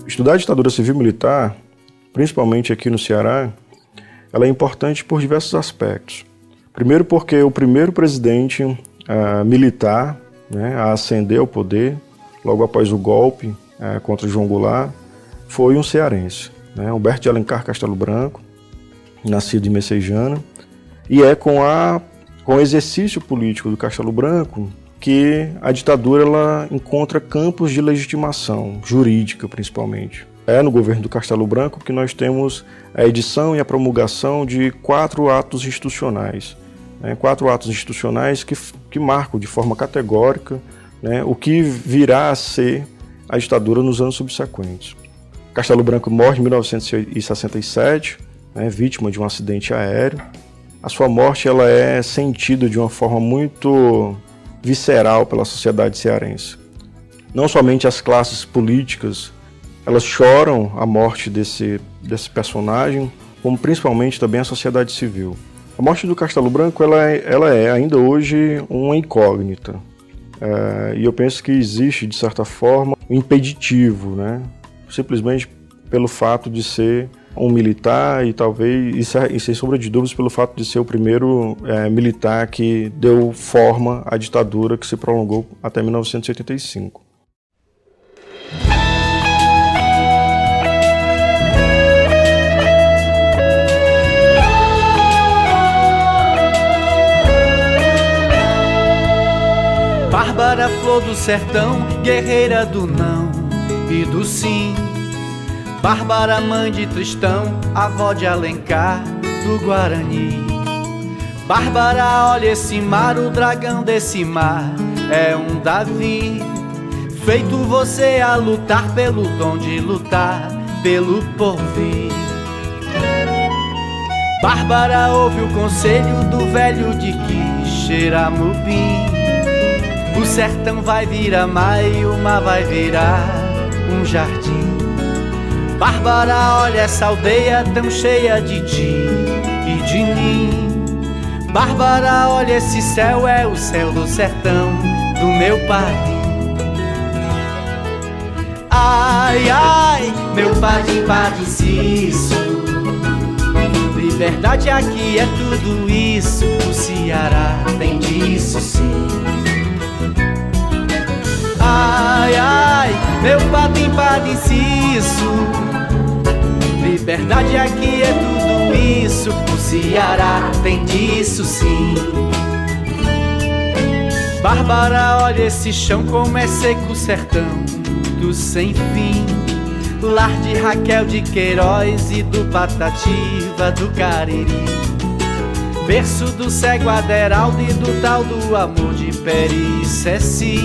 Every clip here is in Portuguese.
Estudar a ditadura civil-militar, principalmente aqui no Ceará, ela é importante por diversos aspectos. Primeiro porque o primeiro presidente militar, né, a ascender ao poder, logo após o golpe contra João Goulart, foi um cearense, né, Humberto de Alencar Castelo Branco, nascido em Messejana, e é com o exercício político do Castelo Branco que a ditadura ela encontra campos de legitimação, jurídica principalmente. É no governo do Castelo Branco que nós temos a edição e a promulgação de 4 atos institucionais. 4 atos institucionais que marcam de forma categórica, né, o que virá a ser a ditadura nos anos subsequentes. Castelo Branco morre em 1967, né, vítima de um acidente aéreo. A sua morte ela é sentida de uma forma muito visceral pela sociedade cearense. Não somente as classes políticas, elas choram a morte desse personagem, como principalmente também a sociedade civil. A morte do Castelo Branco ela é ainda hoje uma incógnita. E eu penso que existe, de certa forma, um impeditivo, né? Simplesmente pelo fato de ser um militar e sem sombra de dúvidas pelo fato de ser o primeiro militar que deu forma à ditadura que se prolongou até 1985. Bárbara, flor do sertão, guerreira do não e do sim. Bárbara, mãe de Tristão, avó de Alencar, do Guarani. Bárbara, olha esse mar, o dragão desse mar é um Davi. Feito você a lutar pelo dom de lutar, pelo porvir. Bárbara, ouve o conselho do velho de Quixeramobim. O sertão vai virar mar e o mar vai virar um jardim. Bárbara, olha essa aldeia tão cheia de ti e de mim. Bárbara, olha esse céu, é o céu do sertão do meu padim. Ai, ai, meu padim, padim, cisso. Liberdade aqui é tudo isso, o Ceará tem disso sim. Ai, ai, meu padim, padim, cisso. Liberdade aqui é tudo isso, o Ceará tem disso sim. Bárbara, olha esse chão como é seco o sertão do sem fim. Lar de Raquel de Queiroz e do Patativa do Cariri. Berço do cego Aderaldo e do tal do amor de Peri Ceci.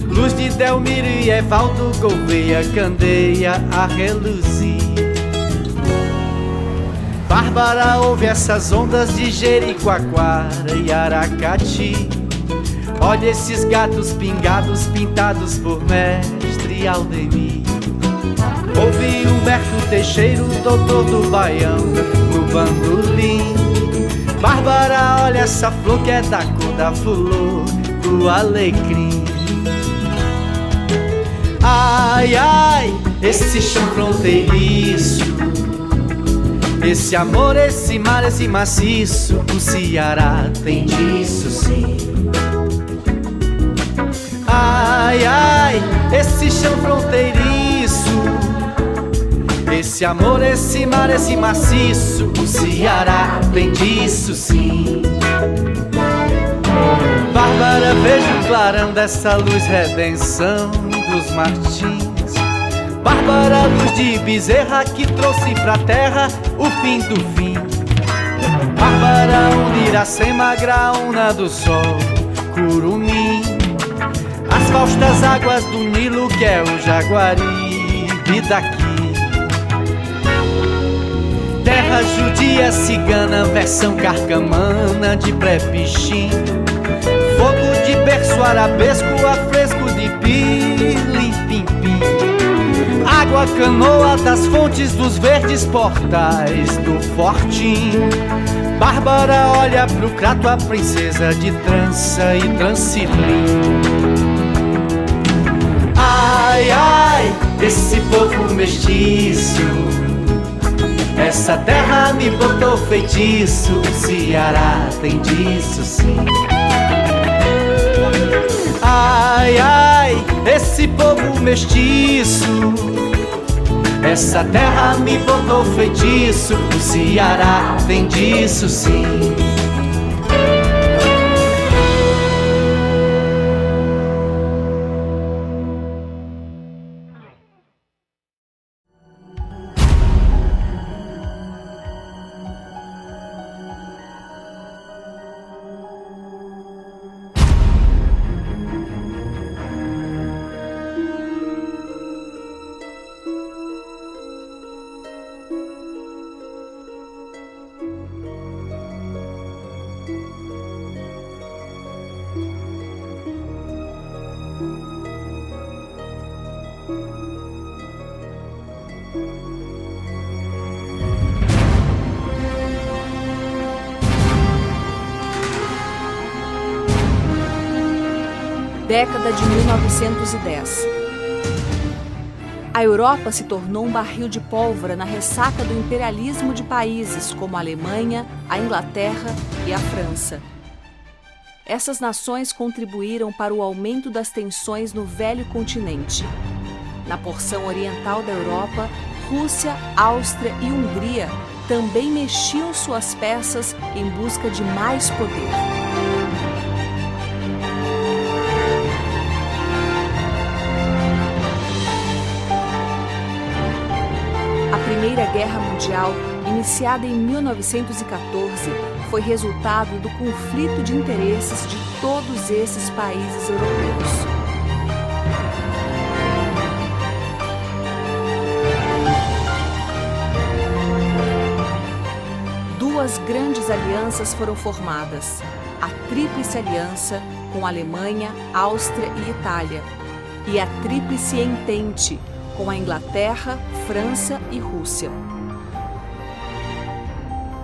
Luz de Delmiro e Evaldo Gouveia, candeia a reluzir. Bárbara, ouve essas ondas de Jericoacoara e Aracati. Olha esses gatos pingados pintados por mestre Aldemir. Ouve Humberto Teixeira, o doutor do Baião, no bandolim. Bárbara, olha essa flor que é da cor da flor do alecrim. Ai, ai, esse chão fronteiriço, esse amor, esse mar, esse maciço, o Ceará tem disso sim. Ai, ai, esse chão fronteiriço, esse amor, esse mar, esse maciço, o Ceará tem disso sim. Bárbara, veja o clarão dessa luz, redenção dos Martins. Bárbara, luz de Bezerra que trouxe pra terra o fim do fim. Bárbara, onde Iracema, graúna do sol, Curumim. As faustas águas do Nilo que é o Jaguaribe daqui. Terra judia cigana, versão carcamana de pré-pichim. Fogo de berço arabesco, afresco de pilim-pim-pim. Água canoa das fontes dos verdes portais do Fortim. Bárbara, olha pro Crato, a princesa de trança e Transilim. Ai, ai, esse povo mestiço. Essa terra me botou feitiço, o Ceará tem disso sim. Ai, ai, esse povo mestiço. Essa terra me botou feitiço, o Ceará tem disso sim. Década de 1910. A Europa se tornou um barril de pólvora na ressaca do imperialismo de países como a Alemanha, a Inglaterra e a França. Essas nações contribuíram para o aumento das tensões no velho continente. Na porção oriental da Europa, Rússia, Áustria e Hungria também mexiam suas peças em busca de mais poder. A Primeira Guerra Mundial, iniciada em 1914, foi resultado do conflito de interesses de todos esses países europeus. Duas grandes alianças foram formadas: a Tríplice Aliança, com Alemanha, Áustria e Itália, e a Tríplice Entente, com a Inglaterra, França e Rússia.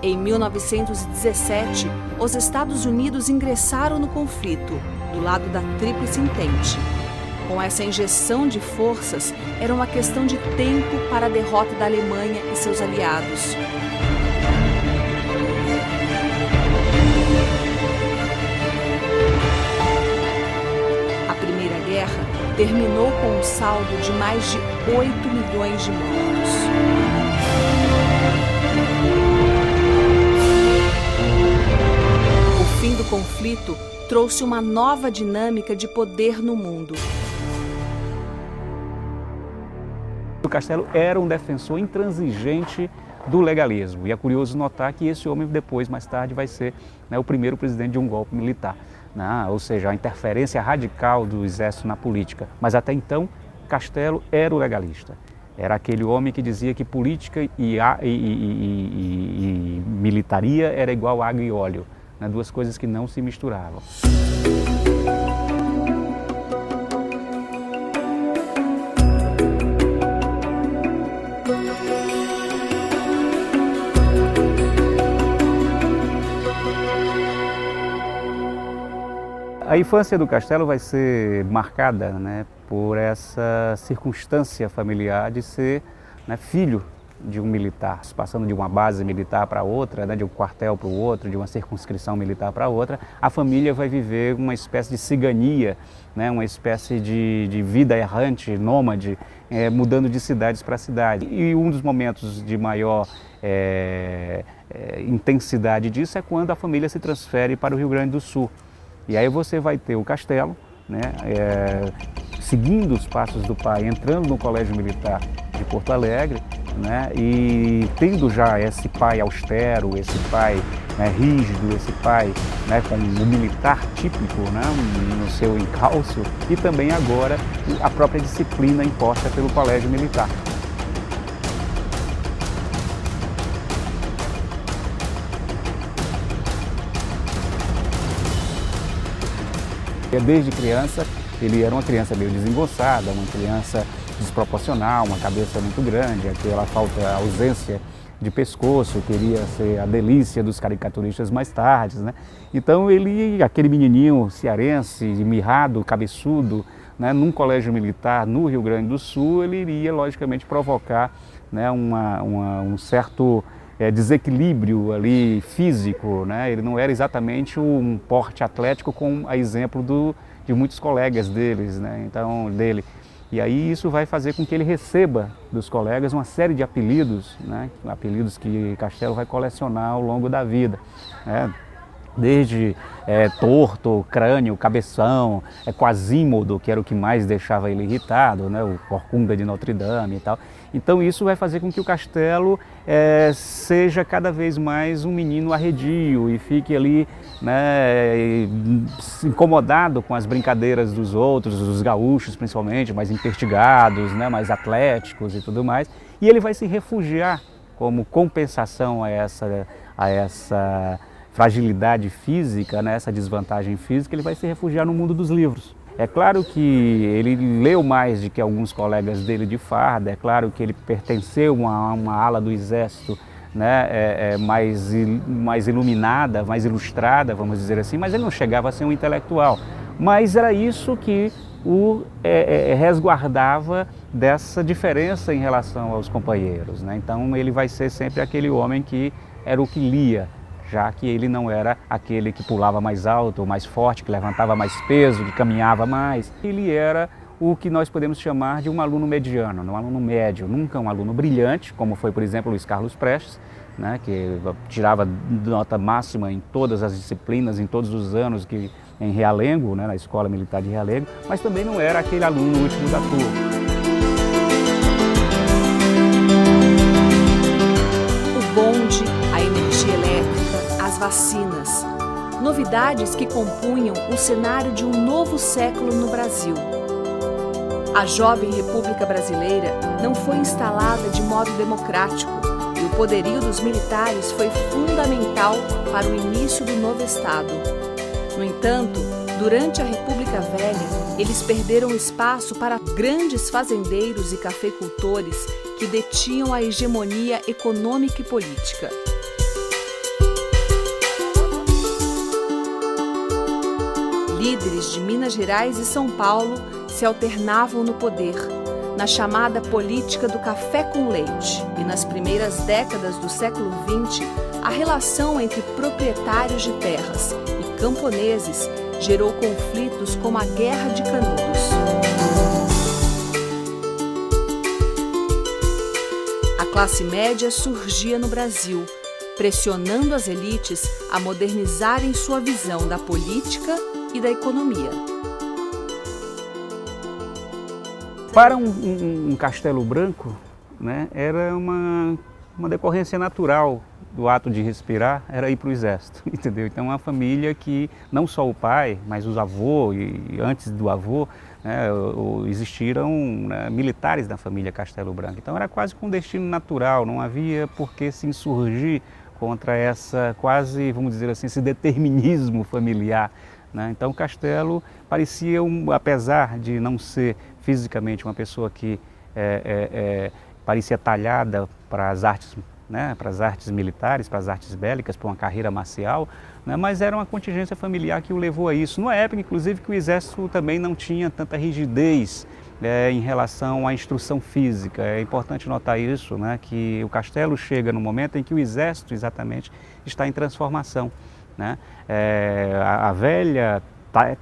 Em 1917, os Estados Unidos ingressaram no conflito, do lado da Tríplice Entente. Com essa injeção de forças, era uma questão de tempo para a derrota da Alemanha e seus aliados. A Primeira Guerra terminou com um saldo de mais de 8 milhões de mortos. O fim do conflito trouxe uma nova dinâmica de poder no mundo. O Castelo era um defensor intransigente do legalismo. E é curioso notar que esse homem depois, mais tarde, vai ser, o primeiro presidente de um golpe militar. Ou seja, a interferência radical do exército na política. Mas até então, Castelo era o legalista. Era aquele homem que dizia que política e militaria era igual água e óleo, duas coisas que não se misturavam. A infância do Castelo vai ser marcada, por essa circunstância familiar de ser filho de um militar, passando de uma base militar para outra, de um quartel para o outro, de uma circunscrição militar para outra. A família vai viver uma espécie de cigania, uma espécie de vida errante, nômade, mudando de cidades para cidade. E um dos momentos de maior intensidade disso é quando a família se transfere para o Rio Grande do Sul. E aí você vai ter o Castelo, seguindo os passos do pai, entrando no Colégio Militar de Porto Alegre, e tendo já esse pai austero, esse pai rígido, esse pai com o militar típico no seu encalço, e também agora a própria disciplina imposta pelo Colégio Militar. Desde criança, ele era uma criança meio desengonçada, uma criança desproporcional, uma cabeça muito grande, aquela a ausência de pescoço, queria ser a delícia dos caricaturistas mais tarde, Então ele, aquele menininho cearense, mirrado, cabeçudo, né, num colégio militar no Rio Grande do Sul, ele iria logicamente provocar, né, um certo desequilíbrio ali físico, né? Ele não era exatamente um porte atlético com a exemplo de muitos colegas deles, né? Dele. E aí isso vai fazer com que ele receba dos colegas uma série de apelidos, né? Apelidos que Castelo vai colecionar ao longo da vida, né? Desde torto, crânio, cabeção, Quasímodo, que era o que mais deixava ele irritado, né? O Corcunda de Notre Dame e tal. Então isso vai fazer com que o Castelo seja cada vez mais um menino arredio e fique ali, né, incomodado com as brincadeiras dos outros, dos gaúchos principalmente, mais impertigados, né, mais atléticos e tudo mais. E ele vai se refugiar como compensação a essa fragilidade física, né, essa desvantagem física, ele vai se refugiar no mundo dos livros. É claro que ele leu mais do que alguns colegas dele de farda, é claro que ele pertenceu a uma ala do exército, né, mais iluminada, mais ilustrada, vamos dizer assim, mas ele não chegava a ser um intelectual. Mas era isso que o resguardava dessa diferença em relação aos companheiros, né? Então ele vai ser sempre aquele homem que era o que lia, já que ele não era aquele que pulava mais alto, mais forte, que levantava mais peso, que caminhava mais. Ele era o que nós podemos chamar de um aluno mediano, um aluno médio, nunca um aluno brilhante, como foi, por exemplo, Luiz Carlos Prestes, né, que tirava nota máxima em todas as disciplinas, em todos os anos em Realengo, né, na Escola Militar de Realengo, mas também não era aquele aluno último da turma. O bonde, a energia elétrica, as vacinas. Novidades que compunham o cenário de um novo século no Brasil. A jovem República Brasileira não foi instalada de modo democrático e o poderio dos militares foi fundamental para o início do novo Estado. No entanto, durante a República Velha, eles perderam espaço para grandes fazendeiros e cafeicultores que detinham a hegemonia econômica e política. Líderes de Minas Gerais e São Paulo se alternavam no poder, na chamada política do café com leite, e nas primeiras décadas do século XX, a relação entre proprietários de terras e camponeses gerou conflitos como a Guerra de Canudos. A classe média surgia no Brasil, pressionando as elites a modernizarem sua visão da política e da economia. Para um Castelo Branco, né, era uma decorrência natural do ato de respirar, era ir para o exército, entendeu? Então, uma família que não só o pai, mas os avós e antes do avô, né, existiram, né, militares da família Castelo Branco. Então, era quase com um destino natural, não havia por que se insurgir contra essa quase, vamos dizer assim, esse determinismo familiar, né? Então, Castelo parecia, apesar de não ser fisicamente uma pessoa que parecia talhada para as artes, né, para as artes militares, para as artes bélicas, para uma carreira marcial, né, mas era uma contingência familiar que o levou a isso. Numa época, inclusive, que o exército também não tinha tanta rigidez em relação à instrução física. É importante notar isso, né, que o Castelo chega no momento em que o exército exatamente está em transformação, né? A velha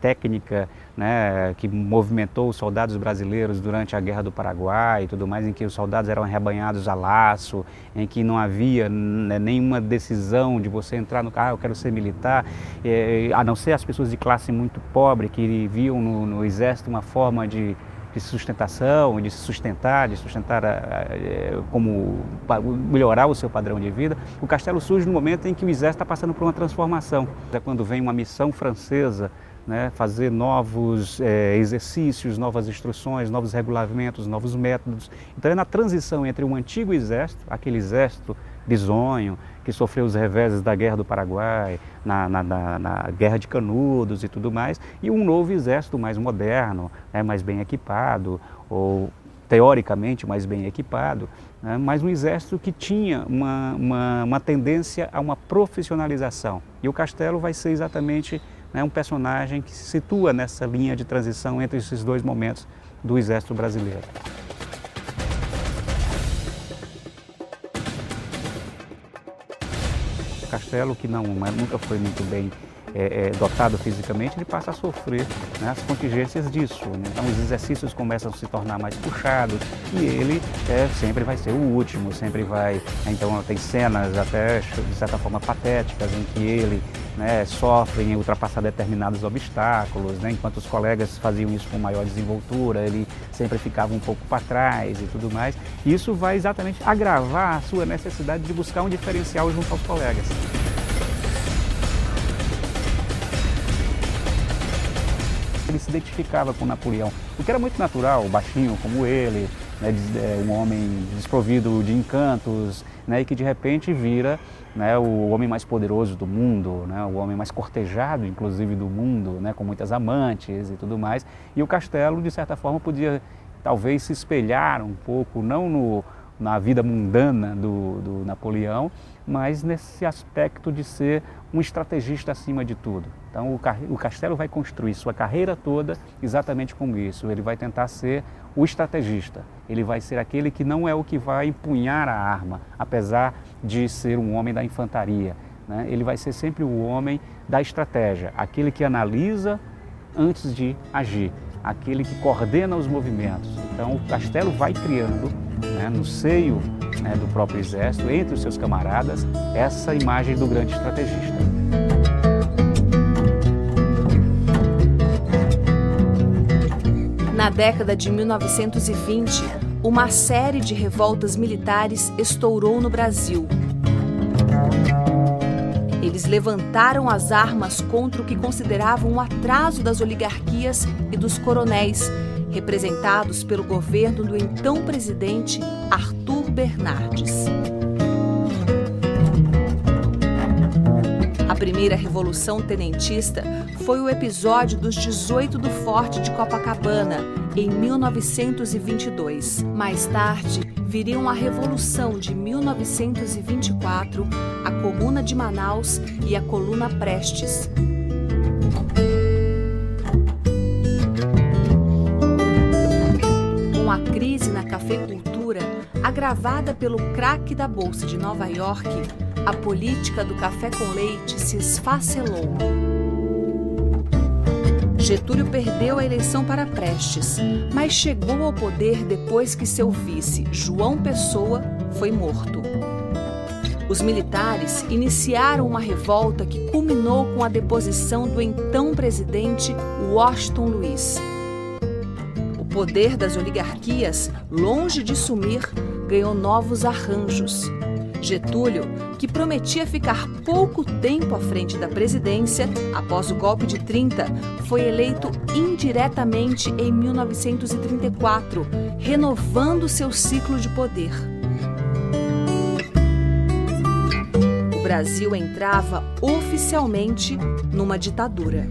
técnica, né, que movimentou os soldados brasileiros durante a Guerra do Paraguai e tudo mais, em que os soldados eram arrebanhados a laço, em que não havia, né, nenhuma decisão de você entrar no carro, eu quero ser militar, a não ser as pessoas de classe muito pobre que viam no exército uma forma de sustentação, de se sustentar, como melhorar o seu padrão de vida. O Castelo surge no momento em que o exército está passando por uma transformação. É quando vem uma missão francesa, né, fazer novos exercícios, novas instruções, novos regulamentos, novos métodos. Então é na transição entre um antigo exército, aquele exército bisonho, que sofreu os reveses da Guerra do Paraguai, na Guerra de Canudos e tudo mais, e um novo exército mais moderno, né, mais bem equipado, ou teoricamente mais bem equipado, né, mas um exército que tinha uma tendência a uma profissionalização. E o Castelo vai ser exatamente né, um personagem que se situa nessa linha de transição entre esses dois momentos do Exército Brasileiro. O Castelo, que nunca foi muito bem dotado fisicamente, ele passa a sofrer, né, as contingências disso. Então os exercícios começam a se tornar mais puxados e ele sempre vai ser o último, sempre vai... Então tem cenas até, de certa forma, patéticas em que ele, né, sofre em ultrapassar determinados obstáculos, né, enquanto os colegas faziam isso com maior desenvoltura, ele sempre ficava um pouco para trás e tudo mais. E isso vai exatamente agravar a sua necessidade de buscar um diferencial junto aos colegas. Ele se identificava com Napoleão, o que era muito natural, baixinho como ele, né, um homem desprovido de encantos, né, e que de repente vira, né, o homem mais poderoso do mundo, né, o homem mais cortejado, inclusive, do mundo, né, com muitas amantes e tudo mais. E o Castelo, de certa forma, podia talvez se espelhar um pouco, não na vida mundana do Napoleão, mas nesse aspecto de ser um estrategista acima de tudo. Então o Castelo vai construir sua carreira toda exatamente com isso. Ele vai tentar ser o estrategista. Ele vai ser aquele que não é o que vai empunhar a arma, apesar de ser um homem da infantaria, né? Ele vai ser sempre o homem da estratégia, aquele que analisa antes de agir, aquele que coordena os movimentos. Então o Castelo vai criando, né, no seio, né, do próprio exército, entre os seus camaradas, essa imagem do grande estrategista. Na década de 1920, uma série de revoltas militares estourou no Brasil. Eles levantaram as armas contra o que consideravam um atraso das oligarquias e dos coronéis, representados pelo governo do então presidente Arthur Bernardes. A primeira revolução tenentista foi o episódio dos 18 do Forte de Copacabana, em 1922. Mais tarde, viriam a Revolução de 1924, a Comuna de Manaus e a Coluna Prestes. Com a crise na cafeicultura, agravada pelo craque da Bolsa de Nova York, a política do café com leite se esfacelou. Getúlio perdeu a eleição para Prestes, mas chegou ao poder depois que seu vice, João Pessoa, foi morto. Os militares iniciaram uma revolta que culminou com a deposição do então presidente Washington Luiz. O poder das oligarquias, longe de sumir, ganhou novos arranjos. Getúlio, que prometia ficar pouco tempo à frente da presidência, após o golpe de 30, foi eleito indiretamente em 1934, renovando seu ciclo de poder. O Brasil entrava oficialmente numa ditadura.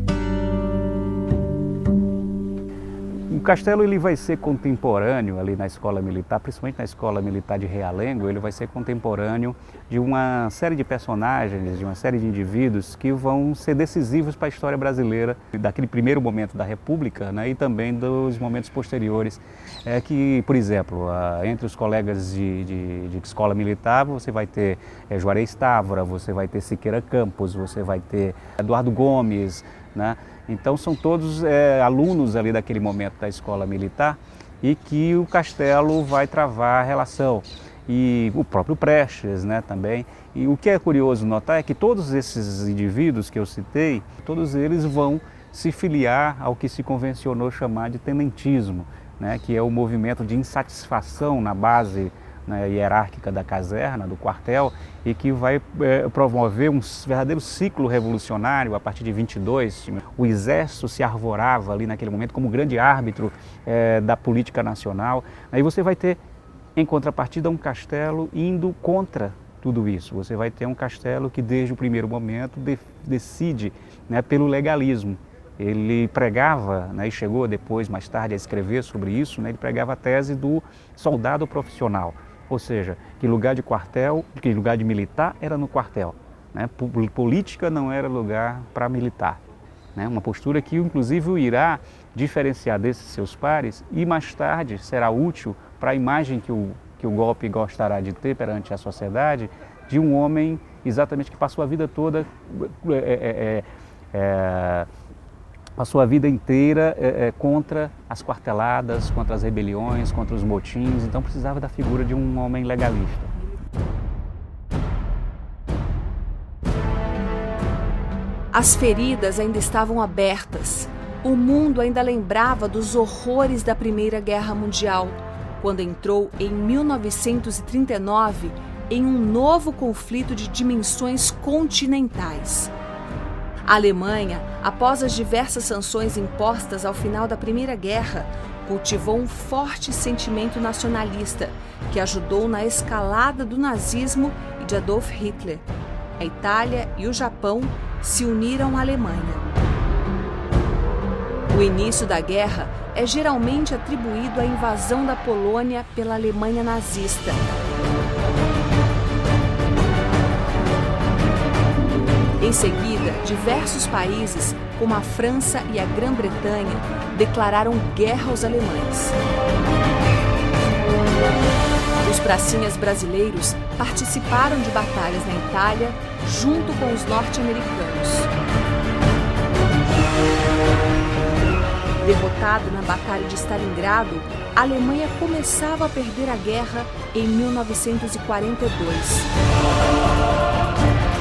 O Castelo ele vai ser contemporâneo ali na escola militar, principalmente na escola militar de Realengo, ele vai ser contemporâneo de uma série de personagens, de uma série de indivíduos que vão ser decisivos para a história brasileira, daquele primeiro momento da República, né, e também dos momentos posteriores. Que, por exemplo, entre os colegas de escola militar, você vai ter Juarez Távora, você vai ter Siqueira Campos, você vai ter Eduardo Gomes, né? Então são todos alunos ali daquele momento da escola militar e que o Castelo vai travar a relação. E o próprio Prestes, né, também. E o que é curioso notar é que todos esses indivíduos que eu citei, todos eles vão se filiar ao que se convencionou chamar de tenentismo, né, que é o movimento de insatisfação na base, né, hierárquica da caserna, do quartel, e que vai promover um verdadeiro ciclo revolucionário a partir de 22. O exército se arvorava ali naquele momento como grande árbitro da política nacional. Aí você vai ter, em contrapartida, um Castelo indo contra tudo isso. Você vai ter um Castelo que, desde o primeiro momento, decide, né, pelo legalismo. Ele pregava, né, e chegou depois, mais tarde, a escrever sobre isso, né, ele pregava a tese do soldado profissional. Ou seja, que lugar de quartel, que lugar de militar era no quartel, né? Política não era lugar para militar. né? Uma postura que inclusive o irá diferenciar desses seus pares e mais tarde será útil para a imagem que o golpe gostará de ter perante a sociedade de um homem exatamente que passou a vida toda, passou a vida inteira contra as quarteladas, contra as rebeliões, contra os motins, então precisava da figura de um homem legalista. As feridas ainda estavam abertas. O mundo ainda lembrava dos horrores da Primeira Guerra Mundial, quando entrou em 1939 em um novo conflito de dimensões continentais. A Alemanha, após as diversas sanções impostas ao final da Primeira Guerra, cultivou um forte sentimento nacionalista que ajudou na escalada do nazismo e de Adolf Hitler. A Itália e o Japão se uniram à Alemanha. O início da guerra é geralmente atribuído à invasão da Polônia pela Alemanha nazista. Em seguida, diversos países, como a França e a Grã-Bretanha, declararam guerra aos alemães. Os pracinhas brasileiros participaram de batalhas na Itália junto com os norte-americanos. Derrotada na Batalha de Stalingrado, a Alemanha começava a perder a guerra em 1942.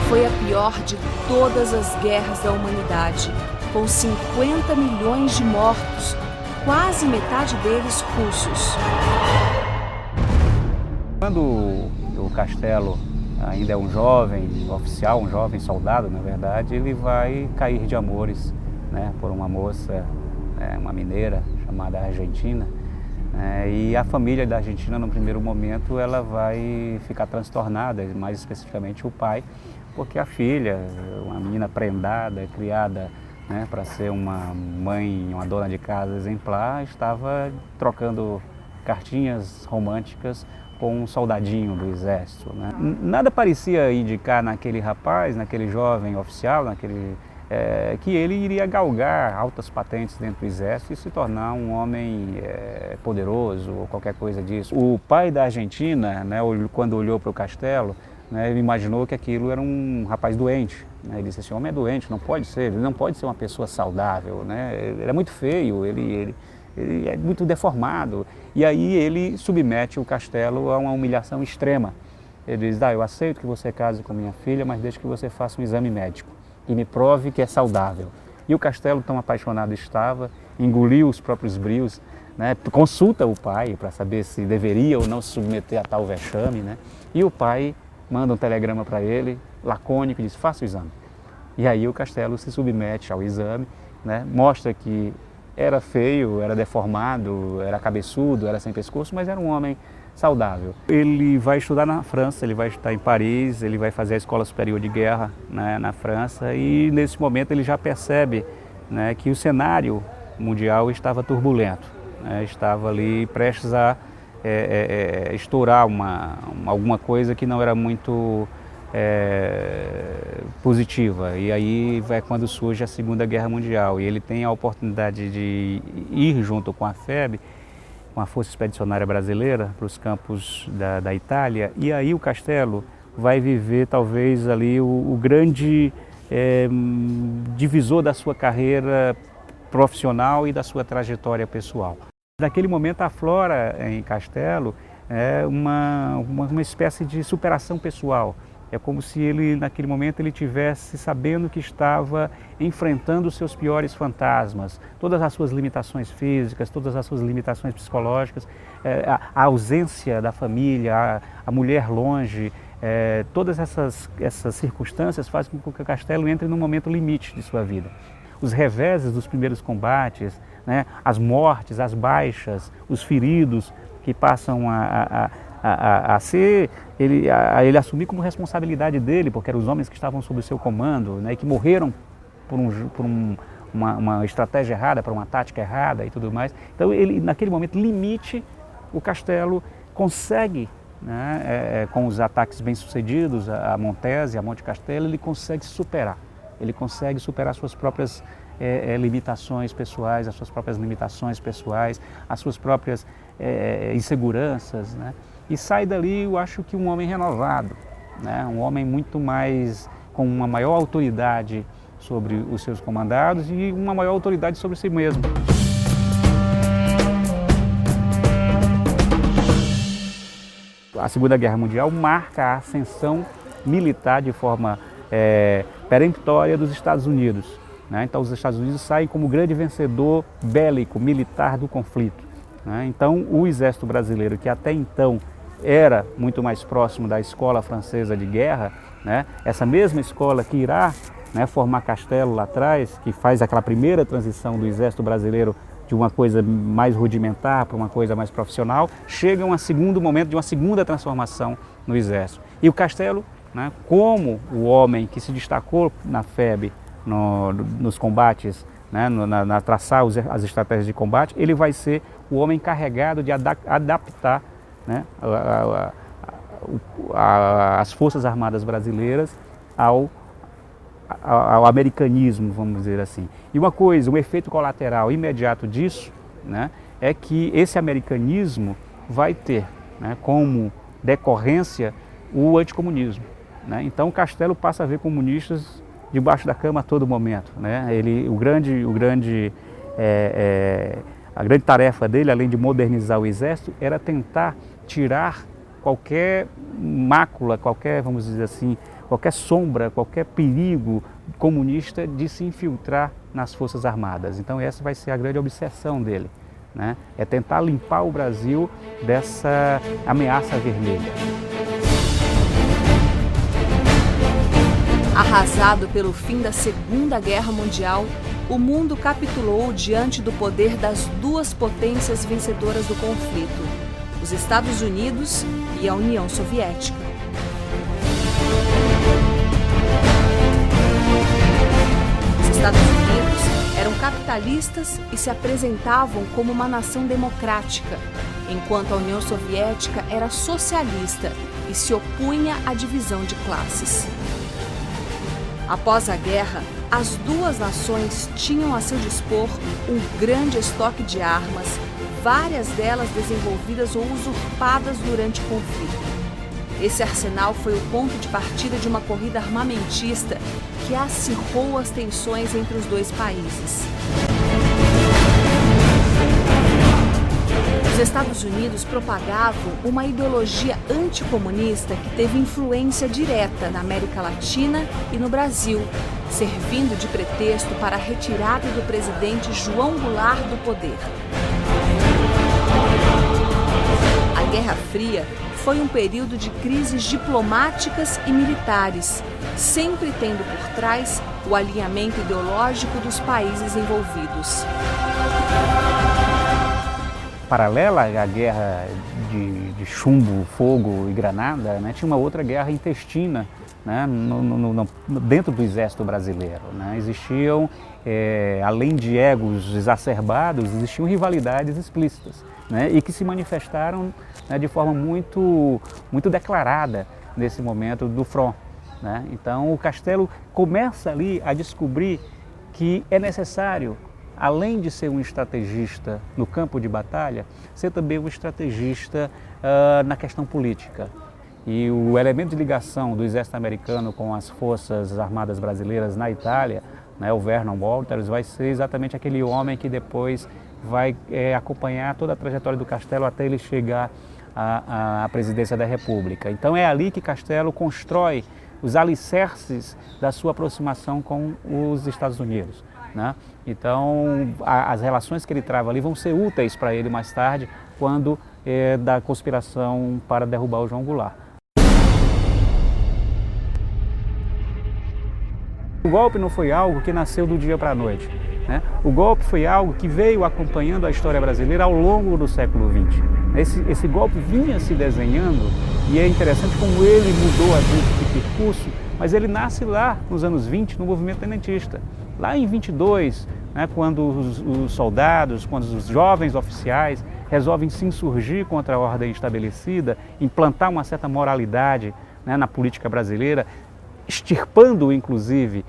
Foi a pior de todas as guerras da humanidade, com 50 milhões de mortos, quase metade deles russos. Quando o Castelo ainda é um jovem oficial, um jovem soldado, na verdade, ele vai cair de amores, né, por uma moça, uma mineira chamada Argentina, e a família da Argentina, no primeiro momento, ela vai ficar transtornada, mais especificamente o pai, porque a filha, uma menina prendada, criada, né, para ser uma mãe, uma dona de casa exemplar, estava trocando cartinhas românticas com um soldadinho do exército, né? Nada parecia indicar naquele rapaz, naquele jovem oficial, que ele iria galgar altas patentes dentro do exército e se tornar um homem poderoso ou qualquer coisa disso. O pai da Argentina, né, quando olhou para o Castelo, né, ele imaginou que aquilo era um rapaz doente, né? Ele disse: esse homem é doente, não pode ser, ele não pode ser uma pessoa saudável, né? Ele é muito feio, ele é muito deformado. E aí ele submete o Castelo a uma humilhação extrema. Ele diz: eu aceito que você case com minha filha, mas deixe que você faça um exame médico e me prove que é saudável. E o Castelo, tão apaixonado estava, engoliu os próprios brios, né? Consulta o pai para saber se deveria ou não se submeter a tal vexame, né? E o pai manda um telegrama para ele, lacônico, e diz: faça o exame. E aí o Castelo se submete ao exame, né? Mostra que era feio, era deformado, era cabeçudo, era sem pescoço, mas era um homem saudável. Ele vai estudar na França, ele vai estudar em Paris, ele vai fazer a Escola Superior de Guerra, né, na França, e nesse momento ele já percebe, né, que o cenário mundial estava turbulento, né, estava ali prestes a estourar alguma coisa que não era muito positiva. E aí vai quando surge a Segunda Guerra Mundial e ele tem a oportunidade de ir junto com a FEB, com a Força Expedicionária Brasileira, para os campos da Itália, e aí o Castelo vai viver talvez ali o grande divisor da sua carreira profissional e da sua trajetória pessoal. Naquele momento aflora em Castelo uma espécie de superação pessoal. É como se ele, naquele momento, ele tivesse sabendo que estava enfrentando os seus piores fantasmas, todas as suas limitações físicas, todas as suas limitações psicológicas, a ausência da família, a mulher longe, todas essas circunstâncias fazem com que o Castelo entre num momento limite de sua vida. Os reveses dos primeiros combates, né, as mortes, as baixas, os feridos que passam a ele assumir como responsabilidade dele, porque eram os homens que estavam sob o seu comando, né, e que morreram por uma estratégia errada, por uma tática errada e tudo mais. Então ele, naquele momento limite, o Castelo consegue, né, com os ataques bem-sucedidos a Montese, a Monte Castelo, ele consegue superar suas próprias limitações pessoais, as suas próprias limitações pessoais, as suas próprias inseguranças, né? E sai dali, eu acho que um homem renovado, né? Um homem muito mais, com uma maior autoridade sobre os seus comandados e uma maior autoridade sobre si mesmo. A Segunda Guerra Mundial marca a ascensão militar de forma peremptória dos Estados Unidos, né? Então os Estados Unidos saem como grande vencedor bélico, militar do conflito, né? Então o exército brasileiro, que até então era muito mais próximo da escola francesa de guerra, né? Essa mesma escola que irá, né, formar Castelo lá atrás, que faz aquela primeira transição do exército brasileiro de uma coisa mais rudimentar para uma coisa mais profissional, chega a um segundo momento de uma segunda transformação no exército. E o Castelo, né, como o homem que se destacou na FEB, nos combates, né, na traçar as estratégias de combate, ele vai ser o homem encarregado de adaptar, né, as Forças Armadas brasileiras ao americanismo, vamos dizer assim. E um efeito colateral imediato disso, né, é que esse americanismo vai ter, né, como decorrência o anticomunismo, né? Então o Castelo passa a ver comunistas debaixo da cama a todo momento, né? A grande tarefa dele, além de modernizar o exército, era tentar tirar qualquer mácula, vamos dizer assim, qualquer sombra, qualquer perigo comunista de se infiltrar nas Forças Armadas. Então essa vai ser a grande obsessão dele, né? É tentar limpar o Brasil dessa ameaça vermelha. Arrasado pelo fim da Segunda Guerra Mundial, o mundo capitulou diante do poder das duas potências vencedoras do conflito, os Estados Unidos e a União Soviética. Os Estados Unidos eram capitalistas e se apresentavam como uma nação democrática, enquanto a União Soviética era socialista e se opunha à divisão de classes. Após a guerra, as duas nações tinham a seu dispor um grande estoque de armas, várias delas desenvolvidas ou usurpadas durante o conflito. Esse arsenal foi o ponto de partida de uma corrida armamentista que acirrou as tensões entre os dois países. Os Estados Unidos propagavam uma ideologia anticomunista que teve influência direta na América Latina e no Brasil, servindo de pretexto para a retirada do presidente João Goulart do poder. A Guerra Fria foi um período de crises diplomáticas e militares, sempre tendo por trás o alinhamento ideológico dos países envolvidos. Paralela à guerra de chumbo, fogo e granada, né, tinha uma outra guerra intestina, né, dentro do exército brasileiro, né? Existiam, além de egos exacerbados, existiam rivalidades explícitas, né, e que se manifestaram, né, de forma muito declarada nesse momento do front, né? Então o Castelo começa ali a descobrir que é necessário, além de ser um estrategista no campo de batalha, ser também um estrategista na questão política. E o elemento de ligação do exército americano com as Forças Armadas Brasileiras na Itália, né, o Vernon Walters, vai ser exatamente aquele homem que depois vai acompanhar toda a trajetória do Castelo até ele chegar à presidência da República. Então é ali que Castelo constrói os alicerces da sua aproximação com os Estados Unidos, né? Então as relações que ele trava ali vão ser úteis para ele mais tarde, quando da conspiração para derrubar o João Goulart. O golpe não foi algo que nasceu do dia para a noite, né? O golpe foi algo que veio acompanhando a história brasileira ao longo do século XX. Esse golpe vinha se desenhando e é interessante como ele mudou às vezes de percurso, mas ele nasce lá nos anos 20 no movimento tenentista. Lá em 22, né, quando os soldados, quando os jovens oficiais resolvem se insurgir contra a ordem estabelecida, implantar uma certa moralidade, né, na política brasileira, extirpando inclusive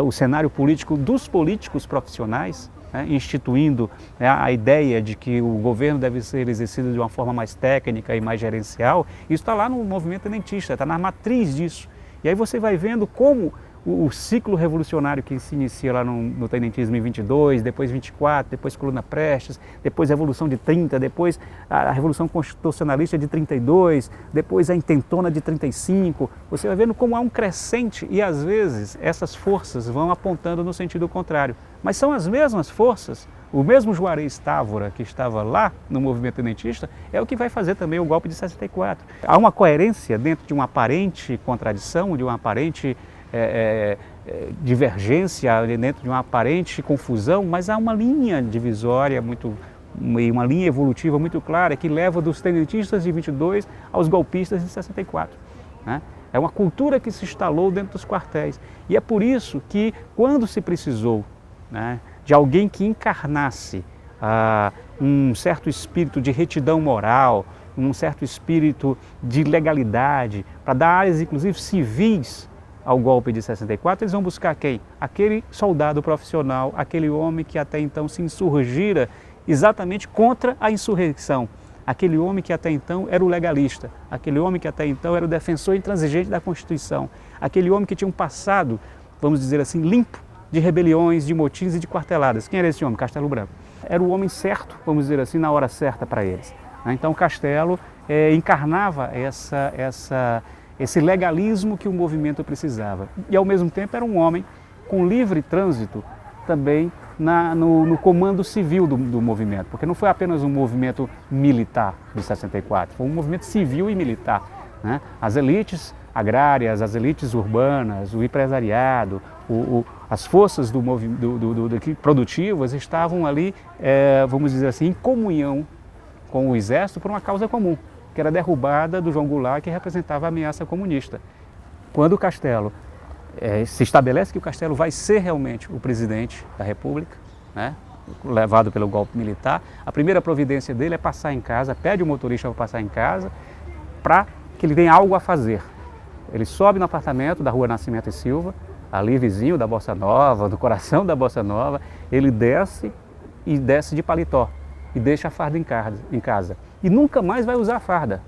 o cenário político dos políticos profissionais, né, instituindo, né, a ideia de que o governo deve ser exercido de uma forma mais técnica e mais gerencial. Isso está lá no movimento tenentista, está na matriz disso. E aí você vai vendo como o ciclo revolucionário que se inicia lá no tenentismo em 22, depois 24, depois Coluna Prestes, depois a Revolução de 30, depois a Revolução Constitucionalista de 32, depois a Intentona de 35, você vai vendo como há um crescente e às vezes essas forças vão apontando no sentido contrário. Mas são as mesmas forças, o mesmo Juarez Távora que estava lá no movimento tenentista é o que vai fazer também o golpe de 64. Há uma coerência dentro de uma aparente contradição, de uma aparente divergência, dentro de uma aparente confusão, mas há uma linha divisória e uma linha evolutiva muito clara que leva dos tenentistas de 22 aos golpistas de 64. Né? É uma cultura que se instalou dentro dos quartéis e é por isso que quando se precisou, né, de alguém que encarnasse um certo espírito de retidão moral, um certo espírito de legalidade, para dar áreas inclusive civis ao golpe de 64, eles vão buscar quem? Aquele soldado profissional, aquele homem que até então se insurgira exatamente contra a insurreição, aquele homem que até então era o legalista, aquele homem que até então era o defensor intransigente da Constituição, aquele homem que tinha um passado, vamos dizer assim, limpo de rebeliões, de motins e de quarteladas. Quem era esse homem? Castelo Branco. Era o homem certo, vamos dizer assim, na hora certa para eles. Então Castelo encarnava esse legalismo que o movimento precisava. E ao mesmo tempo era um homem com livre trânsito também no comando civil do movimento, porque não foi apenas um movimento militar de 64, foi um movimento civil e militar. Né? As elites agrárias, as elites urbanas, o empresariado, as forças produtivas estavam ali, vamos dizer assim, em comunhão com o exército por uma causa comum, que era a derrubada do João Goulart, que representava a ameaça comunista. Quando o Castelo se estabelece que o Castelo vai ser realmente o presidente da República, né, levado pelo golpe militar, a primeira providência dele é passar em casa, pede o motorista para passar em casa, para que ele tenha algo a fazer. Ele sobe no apartamento da Rua Nascimento e Silva, ali vizinho da Bossa Nova, do coração da Bossa Nova, ele desce de paletó e deixa a farda em casa. E nunca mais vai usar a farda,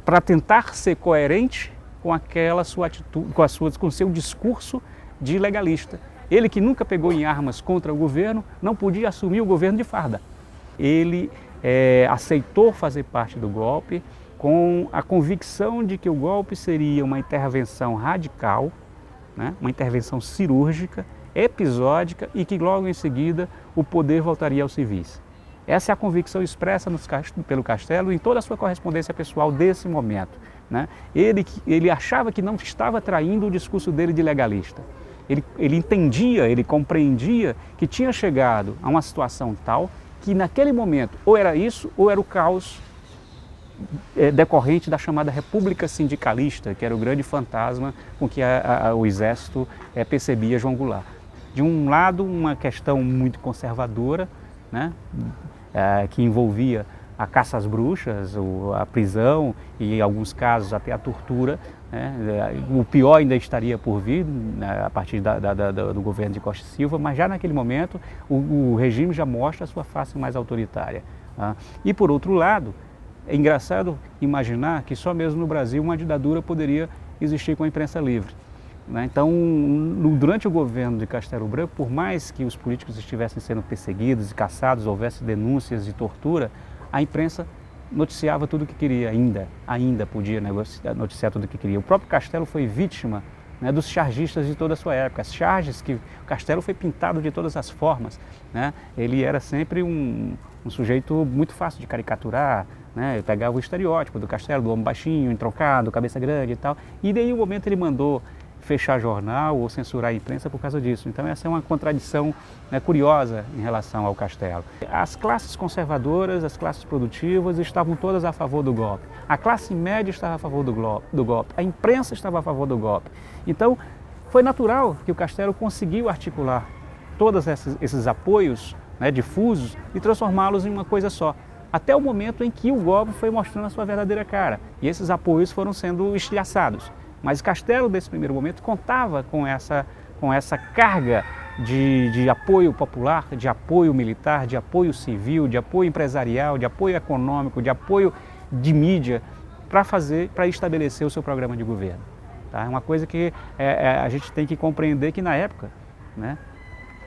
para tentar ser coerente com aquela sua atitude, com o seu discurso de legalista. Ele que nunca pegou em armas contra o governo, não podia assumir o governo de farda. Ele aceitou fazer parte do golpe com a convicção de que o golpe seria uma intervenção radical, né, uma intervenção cirúrgica, episódica e que logo em seguida o poder voltaria aos civis. Essa é a convicção expressa pelo Castelo em toda a sua correspondência pessoal desse momento. Né? Ele achava que não estava traindo o discurso dele de legalista. Ele entendia, ele compreendia que tinha chegado a uma situação tal que naquele momento ou era isso ou era o caos decorrente da chamada República Sindicalista, que era o grande fantasma com que o Exército percebia João Goulart. De um lado, uma questão muito conservadora, né, que envolvia a caça às bruxas, a prisão e, em alguns casos, até a tortura. Né? O pior ainda estaria por vir, né, a partir do governo de Costa e Silva, mas já naquele momento o regime já mostra a sua face mais autoritária. Tá? E, por outro lado, é engraçado imaginar que só mesmo no Brasil uma ditadura poderia existir com a imprensa livre. Né? Então, durante o governo de Castelo Branco, por mais que os políticos estivessem sendo perseguidos e caçados, houvesse denúncias de tortura, a imprensa noticiava tudo o que queria, ainda podia noticiar tudo o que queria. O próprio Castelo foi vítima, né, dos chargistas de toda a sua época. As charges que o Castelo foi pintado de todas as formas. Né? Ele era sempre um sujeito muito fácil de caricaturar, né? Ele pegava o estereótipo do Castelo, do homem baixinho, entroncado, cabeça grande e tal. E daí, um momento, ele mandou fechar jornal ou censurar a imprensa por causa disso. Então essa é uma contradição, né, curiosa em relação ao Castelo. As classes conservadoras, as classes produtivas estavam todas a favor do golpe. A classe média estava a favor do golpe. A imprensa estava a favor do golpe. Então foi natural que o Castelo conseguiu articular todos esses apoios, né, difusos e transformá-los em uma coisa só. Até o momento em que o golpe foi mostrando a sua verdadeira cara. E esses apoios foram sendo estilhaçados. Mas Castelo, nesse primeiro momento, contava com essa com essa carga de apoio popular, de apoio militar, de apoio civil, de apoio empresarial, de apoio econômico, de apoio de mídia, para estabelecer o seu programa de governo. Tá? É uma coisa que a gente tem que compreender que na época, né,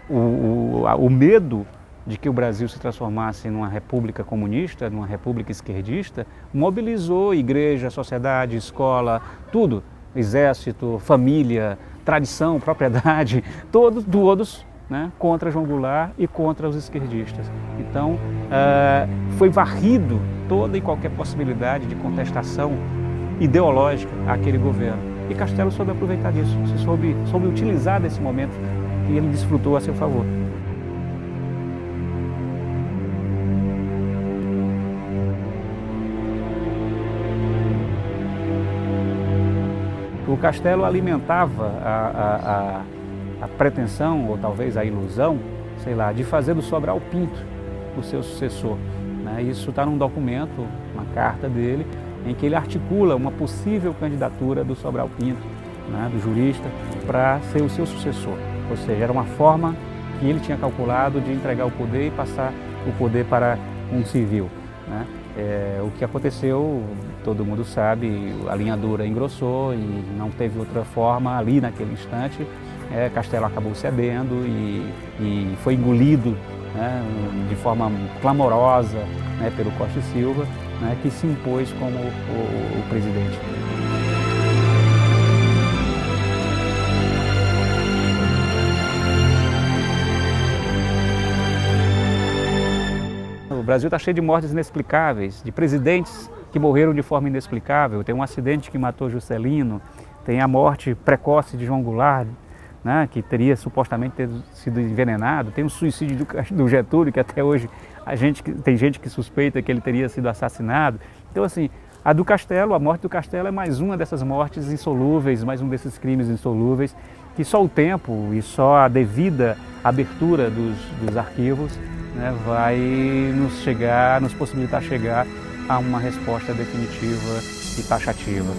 o medo de que o Brasil se transformasse numa república comunista, numa república esquerdista, mobilizou igreja, sociedade, escola, tudo, exército, família, tradição, propriedade, todos, né, contra João Goulart e contra os esquerdistas. Então, foi varrido toda e qualquer possibilidade de contestação ideológica àquele governo. E Castelo soube aproveitar disso, soube utilizar desse momento que ele desfrutou a seu favor. O Castelo alimentava a pretensão, ou talvez a ilusão, sei lá, de fazer do Sobral Pinto o seu sucessor. Né? Isso está num documento, uma carta dele, em que ele articula uma possível candidatura do Sobral Pinto, né, do jurista, para ser o seu sucessor. Ou seja, era uma forma que ele tinha calculado de entregar o poder e passar o poder para um civil. Né? O que aconteceu, todo mundo sabe, a linha dura engrossou e não teve outra forma ali naquele instante. Castelo acabou cedendo e foi engolido, né, de forma clamorosa, né, pelo Costa e Silva, né, que se impôs como o presidente. O Brasil está cheio de mortes inexplicáveis, de presidentes que morreram de forma inexplicável. Tem um acidente que matou Juscelino, tem a morte precoce de João Goulart, né, que teria supostamente sido envenenado. Tem o suicídio do Getúlio, que até hoje tem gente que suspeita que ele teria sido assassinado. Então, assim, a do Castelo, a morte do Castelo é mais uma dessas mortes insolúveis, mais um desses crimes insolúveis, que só o tempo e só a devida abertura dos arquivos, né, vai nos possibilitar chegar a uma resposta definitiva e taxativa.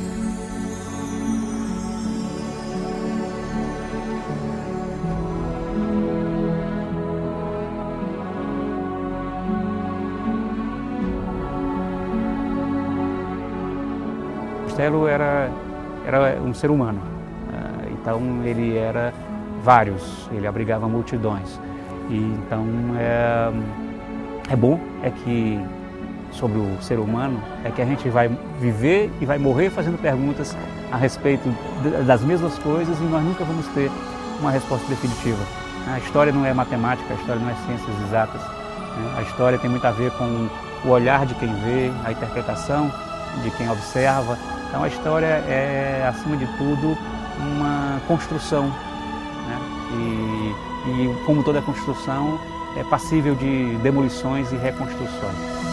Castelo era um ser humano, então ele era vários, ele abrigava multidões. E então é bom que sobre o ser humano é que a gente vai viver e vai morrer fazendo perguntas a respeito das mesmas coisas e nós nunca vamos ter uma resposta definitiva. A história não é matemática, a história não é ciências exatas. A história tem muito a ver com o olhar de quem vê, a interpretação de quem observa. Então a história é, acima de tudo, uma construção, né? E como toda construção, é passível de demolições e reconstruções.